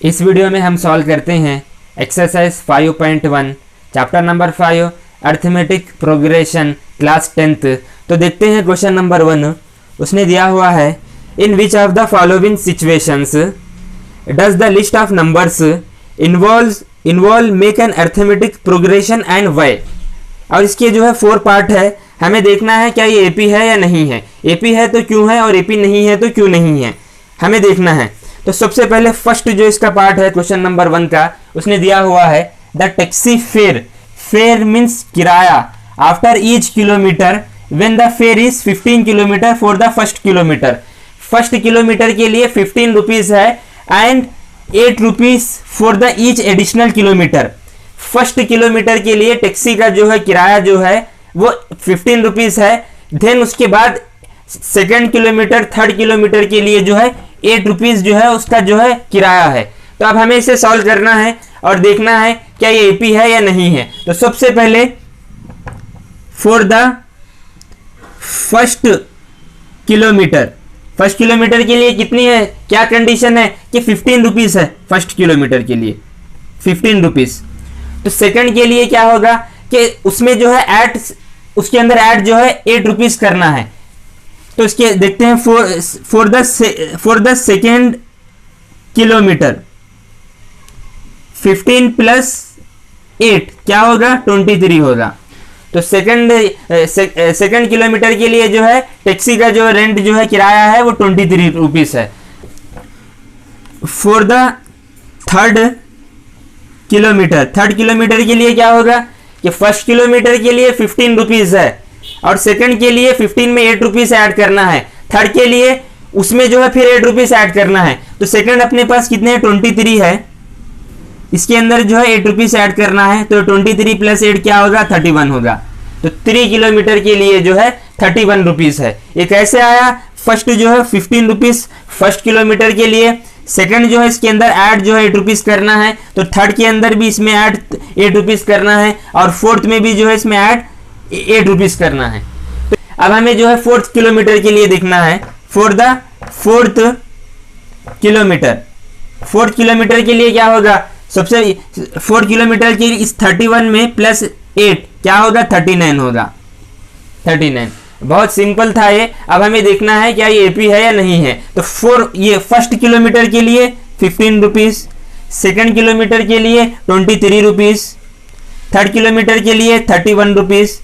इस वीडियो में हम सॉल्व करते हैं exercise 5.1 chapter number 5 arithmetic progression class 10th। तो देखते हैं क्वेश्चन नंबर 1। उसने दिया हुआ है in which of the following situations does the list of numbers involve make an arithmetic progression and why. और इसके जो है 4 पार्ट है, हमें देखना है क्या ये एपी है या नहीं है। एपी है तो क्यों है और एपी नहीं है तो क्यों नहीं है, हमें देखना है। तो सबसे पहले फर्स्ट जो इसका पार्ट है क्वेश्चन नंबर 1 का, उसने दिया हुआ है द टैक्सी फेयर मीन्स किराया after each kilometre when the fair is 15 kilometre for the first kilometre. First kilometre के लिए 15 रुपीज है and 8 rupees for the each additional kilometre. First kilometre के लिए टैक्सी का जो है किराया जो है वो 15 रुपीज है। देन उसके बाद सेकेंड किलोमीटर थर्ड किलोमीटर के लिए जो है 8 रुपीज जो है उसका जो है किराया है। तो अब हमें इसे सॉल्व करना है और देखना है क्या ये एपी है या नहीं है। तो सबसे पहले फॉर द फर्स्ट किलोमीटर के लिए कितनी है, क्या कंडीशन है कि 15 रुपीज है फर्स्ट किलोमीटर के लिए 15 रुपीज। तो सेकंड के लिए क्या होगा कि उसमें जो है उसके अंदर ऐड जो है 8 रुपीज करना है। तो इसके देखते हैं for the second kilometre 15 plus 8 क्या होगा 23 होगा। तो सेकेंड किलोमीटर के लिए जो है टैक्सी का जो रेंट जो है किराया है वो 23 रुपीज है। फॉर द थर्ड किलोमीटर के लिए क्या होगा कि फर्स्ट किलोमीटर के लिए 15 रुपीज है और सेकंड के लिए 15 में 8 रुपीज ऐड करना है। थर्ड के लिए उसमें जो है फिर 8 रुपीज ऐड करना है। तो सेकंड अपने पास कितने हैं 23 है, इसके अंदर जो है 8 रुपीज ऐड करना है। तो 23 प्लस 8 क्या होगा 31 होगा। तो 3 किलोमीटर के लिए जो है 31 रुपीज है। ये कैसे आया, फर्स्ट जो है 15 रुपीज फर्स्ट किलोमीटर के लिए, सेकंड जो है इसके अंदर ऐड जो है 8 रुपीज करना है। तो थर्ड के अंदर भी इसमें ऐड 8 रुपीज करना है और फोर्थ में भी जो है इसमें ऐड 8 रुपीज करना है। तो अब हमें जो है फोर्थ किलोमीटर के लिए देखना है फॉर द फोर्थ किलोमीटर के लिए क्या होगा, सबसे 4 किलोमीटर के लिए इस 31 में प्लस 8 क्या होगा 39 होगा। 39 बहुत सिंपल था ये। अब हमें देखना है क्या ये एपी है या नहीं है। तो ये फर्स्ट किलोमीटर के लिए 15 रुपीज, सेकेंड किलोमीटर के लिए 23 रुपीज, थर्ड किलोमीटर के लिए 31 रुपीज,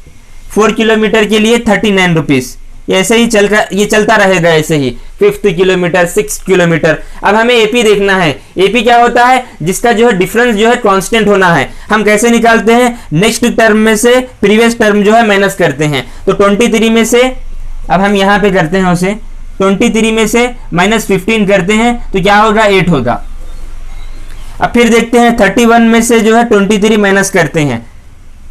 4 किलोमीटर के लिए 39 रुपीज। ऐसे ही चलता रहेगा ऐसे ही 5th किलोमीटर 6th किलोमीटर। अब हमें एपी देखना है। एपी क्या होता है, जिसका जो है डिफरेंस जो है कांस्टेंट होना है। हम कैसे निकालते हैं, नेक्स्ट टर्म में से प्रीवियस टर्म जो है माइनस करते हैं। तो 23 में से अब हम यहाँ पे करते हैं उसे 23 में से माइनस 15 करते हैं तो क्या होगा 8 होगा। अब फिर देखते हैं 31 में से जो है 23 माइनस करते हैं,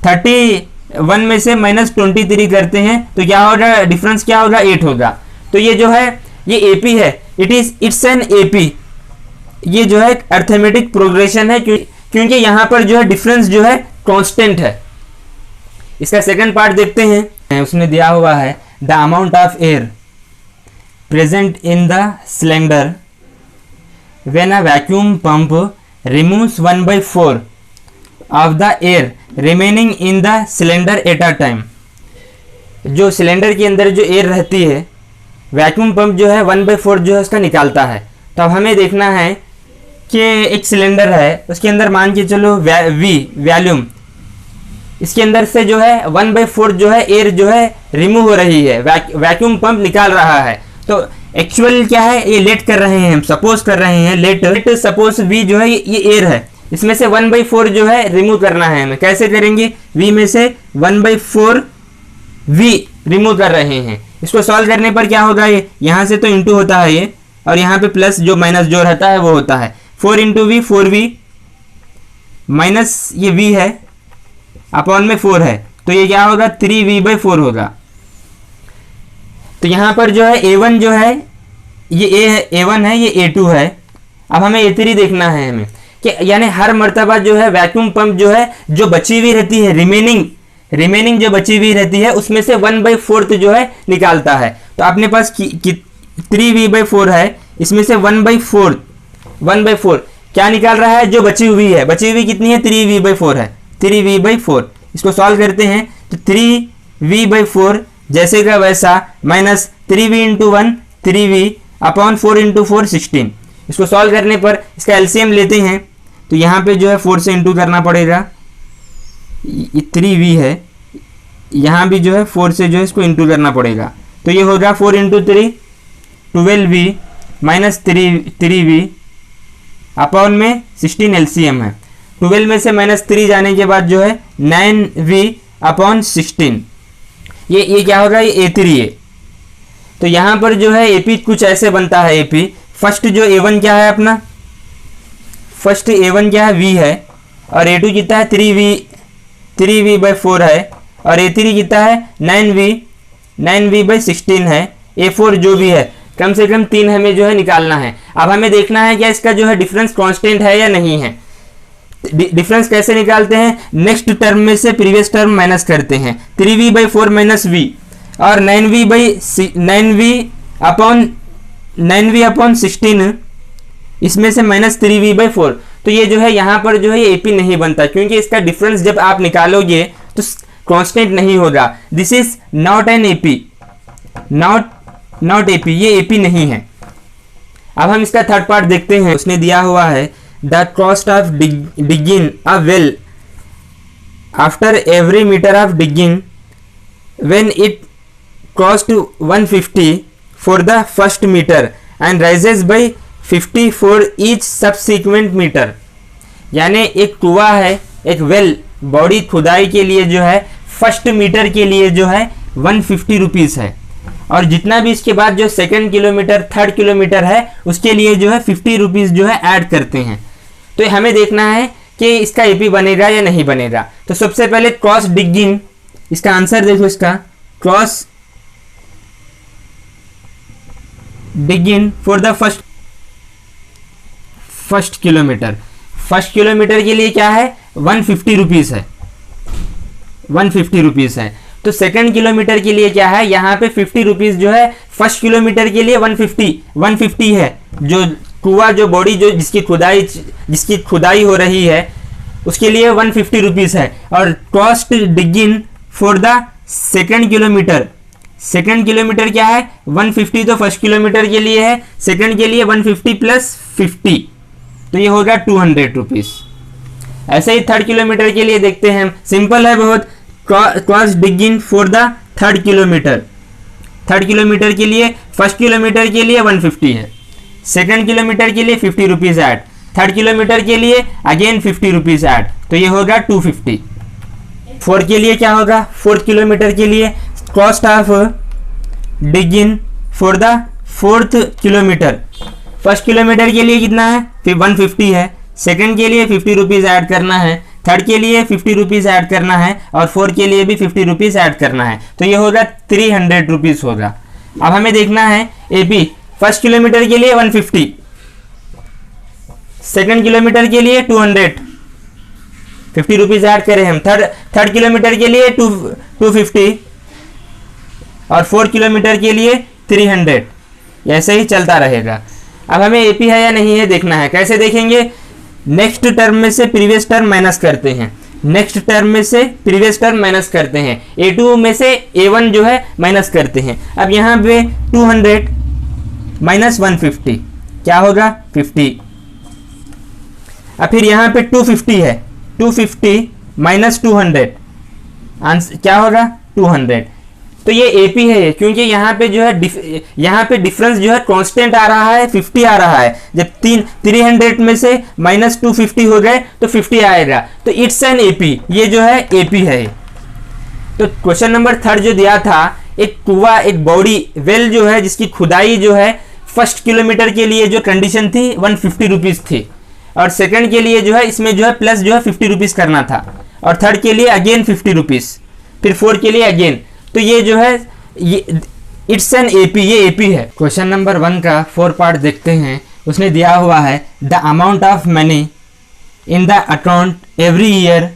31 में से माइनस 23 करते हैं तो क्या होगा, डिफरेंस क्या होगा 8 होगा। तो ये जो है ये एपी है, इट्स एन एपी। ये जो है अर्थमेटिक प्रोग्रेशन है क्योंकि यहां पर जो है डिफरेंस जो है कांस्टेंट है। इसका सेकंड पार्ट देखते हैं। उसने दिया हुआ है the amount of air present in the cylinder when a vacuum pump removes 1/4 of the air remaining in the cylinder at a time. जो सिलेंडर के अंदर जो एयर रहती है वैक्यूम पंप जो है 1/4 जो है उसका निकालता है। तो अब हमें देखना है कि एक सिलेंडर है उसके अंदर मान के चलो वॉल्यूम, इसके अंदर से जो है 1/4 जो है एयर जो है रिमूव हो रही है, वैक्यूम पंप निकाल रहा है। तो एक्चुअल क्या है, ये लेट कर रहे हैं, हम सपोज कर रहे हैं लेट सपोज वी जो है ये एयर है, इसमें से 1/4 जो है रिमूव करना है हमें। कैसे करेंगे, v में से 1/4 v रिमूव कर रहे हैं। इसको सॉल्व करने पर क्या होगा, ये यहाँ से तो इंटू होता है ये और यहाँ पे प्लस जो माइनस जो रहता है वो होता है 4 इंटू वी 4v माइनस ये v है अपॉन में 4 है तो ये क्या होगा 3v/4 होगा। तो यहाँ पर जो है a1 जो है ये a1 है, ये a2 है। अब हमें a3 देखना है हमें कि यानी हर मर्तबा जो है वैक्यूम पंप जो है जो बची हुई रहती है रिमेनिंग जो बची हुई रहती है उसमें से 1/4 जो है निकालता है। तो अपने पास 3v/4 है, इसमें से 1/4 क्या निकाल रहा है, जो बची हुई है, बची हुई कितनी है 3v/4 है, 3v/4। इसको सॉल्व करते हैं तो 3v/4 जैसे का वैसा minus 3v into 1 3v/4 into 4 16। इसको सॉल्व करने पर इसका एलसीएम लेते हैं तो यहाँ पे जो है 4 से इंटू करना पड़ेगा, 3v है, यहाँ भी जो है 4 से जो है इसको इंटू करना पड़ेगा। तो ये होगा 4 into 3 12v minus 3v upon में 16 एलसीएम है। 12 में से माइनस 3 जाने के बाद जो है 9v/16। ये क्या होगा, ये A3 है। तो यहाँ पर जो है AP कुछ ऐसे बनता है। AP फर्स्ट जो A1 क्या है अपना, फर्स्ट A1 क्या है V है, और A2 कितना है 3v/4 है, और A3 कितना है 9v/16 है। A4 जो भी है, कम से कम 3 हमें जो है निकालना है। अब हमें देखना है क्या इसका जो है डिफरेंस कांस्टेंट है या नहीं है। डिफरेंस कैसे निकालते हैं, नेक्स्ट टर्म में से प्रीवियस टर्म माइनस करते हैं, 3v/4 माइनस v और 9v/16 इसमें से माइनस 3v/4। तो ये जो है यहाँ पर जो है ये AP नहीं बनता, क्योंकि इसका डिफरेंस जब आप निकालोगे तो कांस्टेंट नहीं होगा। This is not an AP, not AP, ये AP नहीं है। अब हम इसका थर्ड पार्ट देखते हैं। उसने दिया हुआ है the cost of digging a well after every metre of digging when it cost 150 for the first metre and rises by 50 for each subsequent metre. यानी एक कुआ है, एक वेल बॉडी खुदाई के लिए जो है फर्स्ट मीटर के लिए जो है 150 रुपीज़ है, और जितना भी इसके बाद जो सेकंड किलोमीटर थर्ड किलोमीटर है उसके लिए जो है 50 रुपीज़ जो है ऐड करते हैं। तो हमें देखना है कि इसका AP बनेगा या नहीं बनेगा। तो सबसे पहले क्रॉस डिगिंग, इसका आंसर देखो, इसका cross digging for the first kilometre. First kilometre के लिए क्या है 150 रुपीज़ है, 150 रुपीज़ है। तो सेकंड किलोमीटर के लिए क्या है, यहाँ पे 50 रुपीज़ जो है, फर्स्ट किलोमीटर के लिए 150 है। जो कुआ जो बॉडी जो जिसकी खुदाई हो रही है उसके लिए 150 रुपीज़ है। और cost digging for the second kilometre, second kilometre क्या है 150, तो फर्स्ट किलोमीटर के लिए है, सेकंड के लिए 150 प्लस 50, तो ये होगा 200 रुपीज़। ऐसे ही थर्ड किलोमीटर के लिए देखते हैं, सिंपल है बहुत। Cost digging for the third kilometre, third kilometre के लिए फर्स्ट किलोमीटर के लिए 150 है, सेकंड किलोमीटर के लिए 50 रुपीज़ ऐड, थर्ड किलोमीटर के लिए अगेन 50 रुपीज़ ऐड, तो ये होगा 250। फोर्थ के लिए क्या होगा, फोर्थ किलोमीटर के लिए cost of digging for the fourth kilometre, first kilometre के लिए कितना है 150 है, सेकंड के लिए 50 रुपीज़ ऐड करना है, थर्ड के लिए 50 रुपीज़ ऐड करना है, और फोर्थ के लिए भी 50 रुपीज़ ऐड करना है, तो ये होगा 300 रुपीज़ होगा। अब हमें देखना है AP, फर्स्ट किलोमीटर के लिए 150, सेकंड किलोमीटर के लिए 200, 50 रुपीज़ ऐड करें हम, थर्ड किलोमीटर के लिए 250 और फोर्थ किलोमीटर के लिए 300, ऐसे ही चलता रहेगा। अब हमें AP है या नहीं है देखना है। कैसे देखेंगे, नेक्स्ट टर्म में से प्रीवियस टर्म माइनस करते हैं, नेक्स्ट टर्म में से प्रीवियस टर्म माइनस करते हैं, A2 में से A1 जो है माइनस करते हैं। अब यहाँ पे 200 माइनस 150 क्या होगा 50। अब फिर यहाँ पे 250 है, 250 माइनस 200 आंसर क्या होगा 200। तो ये AP है, क्योंकि यहाँ पे जो है यहाँ पे डिफरेंस जो है कांस्टेंट आ रहा है, 50 आ रहा है। जब 300 में से माइनस 250 हो गए तो 50 आएगा, तो इट्स एन AP, ये जो है AP है। तो क्वेश्चन नंबर थर्ड जो दिया था, एक कुआ, एक बॉडी वेल जो है जिसकी खुदाई जो है फर्स्ट किलोमीटर के लिए जो कंडीशन थी 150 रुपीज़ थी, और सेकंड के लिए जो है इसमें जो है प्लस जो है 50 रुपीज़ करना था, और थर्ड के लिए अगेन 50 रुपीज़, फिर फोर्थ के लिए अगेन। तो ये जो है ये इट्स एन AP, ये AP है। क्वेश्चन नंबर 1 का 4 पार्ट देखते हैं। उसने दिया हुआ है the amount of money in the account every year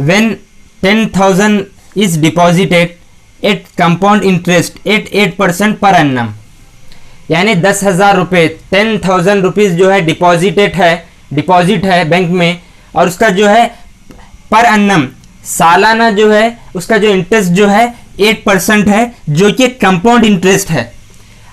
when 10,000 is deposited at compound interest at 8% per annum. यानी 10,000 रुपये, 10,000 रुपीज़ जो है डिपॉजिट है बैंक में, और उसका जो है पर अन्नम सालाना जो है उसका जो इंटरेस्ट जो है 8% है, जो कि कंपाउंड इंटरेस्ट है।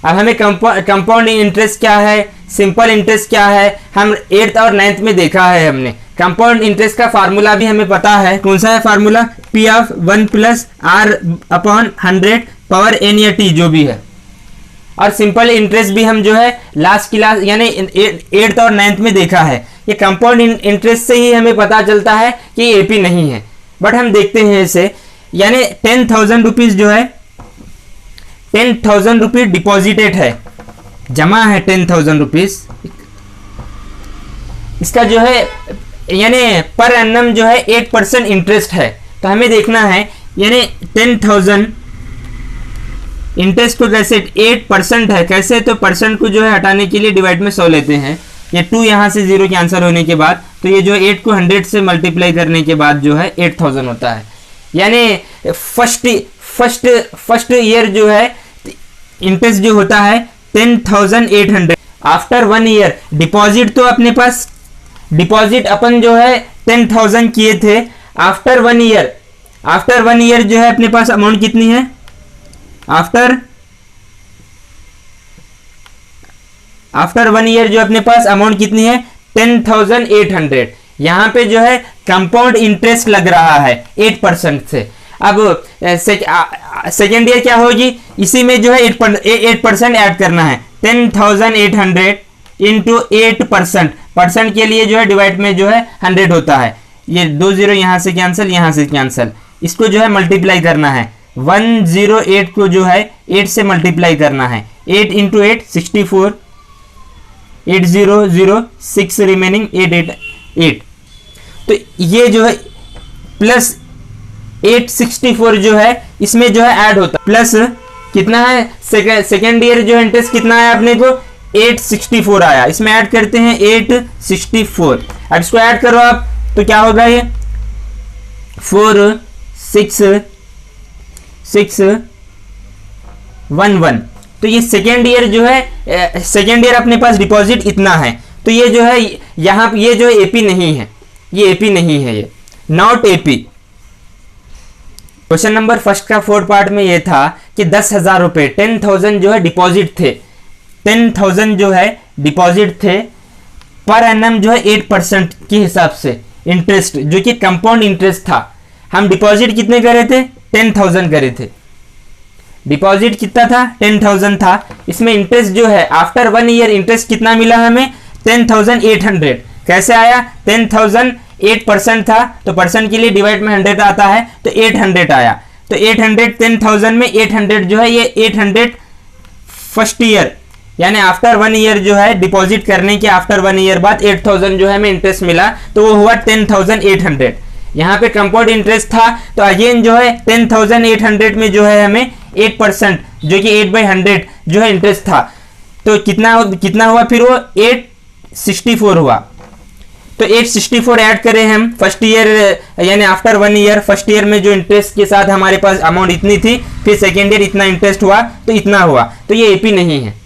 अब हमें कंपाउंड इंटरेस्ट क्या है, सिंपल इंटरेस्ट क्या है, हम 8th और 9th में देखा है हमने। कंपाउंड इंटरेस्ट का फार्मूला भी हमें पता है, कौन सा है formula, P of 1 + R/100 power n या t जो भी है। और सिंपल इंटरेस्ट भी हम जो है लास्ट क्लास यानी 8th और 9th में देखा है। ये कंपाउंड इंटरेस्ट से ही हमें पता चलता है कि AP नहीं है, बट हम देखते हैं इसे। यानी 10,000 रुपीज़ जो है 10,000 रुपीज़ डिपॉजिटेड है, जमा है 10,000 रुपीज़। इसका जो है यानी पर एनम जो है 8% इंटरेस्ट है। तो हमें देखना है यानी 10,000 इंटरेस्ट को कैसे 8% है, कैसे, तो परसेंट को जो है हटाने के लिए डिवाइड में 100 लेते हैं। ये 2 यहाँ से 0 कैंसिल होने के बाद, तो ये जो 8 को 100 से मल्टीप्लाई करने के बाद जो है 8,000 होता है। यानी फर्स्ट ईयर जो है इंटरेस्ट जो होता है 10,800। आफ्टर 1 ईयर डिपॉजिट, तो अपने पास डिपॉजिट अपन जो है 10,000 किए थे। आफ्टर 1 ईयर जो है अपने पास अमाउंट कितनी है, आफ्टर 1 ईयर जो अपने पास अमाउंट कितनी है 10,800। यहाँ पे जो है कंपाउंड इंटरेस्ट लग रहा है 8% से। अब सेकेंड ईयर क्या होगी, इसी में जो है 8% ऐड करना है। 10,800 इंटू 8%, परसेंट के लिए जो है डिवाइड में जो है 100 होता है। ये 2 0 यहाँ से कैंसिल, इसको जो है मल्टीप्लाई करना है। 108 को जो है 8 से मल्टीप्लाई करना है। 8 इंटू 8 64, 8006 रिमेनिंग 888। तो ये जो है प्लस 864 जो है इसमें जो है ऐड होता है, प्लस कितना है सेकेंड ईयर जो इंटरेस्ट कितना है अपने को 864 आया, इसमें ऐड करते हैं 864। अब इसको ऐड करो आप, तो क्या होगा ये 4611। तो ये सेकेंड ईयर जो है सेकेंड ईयर अपने पास डिपॉजिट इतना है। तो ये जो है यहाँ ये जो AP नहीं है, ये AP नहीं है, ये not AP। Question number first का 4th पार्ट में ये था कि 10,000 रुपये 10,000 जो है डिपॉजिट थे, 10,000 जो है डिपॉजिट थे, पर एनम जो है 8% के हिसाब से इंटरेस्ट, जो कि कंपाउंड इंटरेस्ट था। हम डिपॉजिट कितने करे थे 10,000 करे थे, डिपॉजिट कितना था 10,000 था। इसमें इंटरेस्ट जो है आफ्टर 1 ईयर इंटरेस्ट कितना मिला हमें 10,800। कैसे आया 10,000 8% था, तो परसेंट के लिए डिवाइड में 100 आता है, तो 800 आया। तो 800 10,000 में 800 जो है ये 800 फर्स्ट ईयर यानी आफ्टर 1 ईयर जो है डिपॉजिट करने के आफ्टर 1 ईयर बाद 8,000 जो है हमें इंटरेस्ट मिला, तो वो हुआ 10,800। यहाँ पे कंपाउंड इंटरेस्ट था, तो अगेन जो है 10,800 में जो है हमें 8% जो कि 8/100 जो है इंटरेस्ट था, तो कितना हुआ फिर वो 864 हुआ। तो 864 ऐड करें हम फर्स्ट ईयर यानी आफ्टर 1 ईयर, फर्स्ट ईयर में जो इंटरेस्ट के साथ हमारे पास अमाउंट इतनी थी, फिर सेकेंड ईयर इतना इंटरेस्ट हुआ तो इतना हुआ, तो ये AP नहीं है।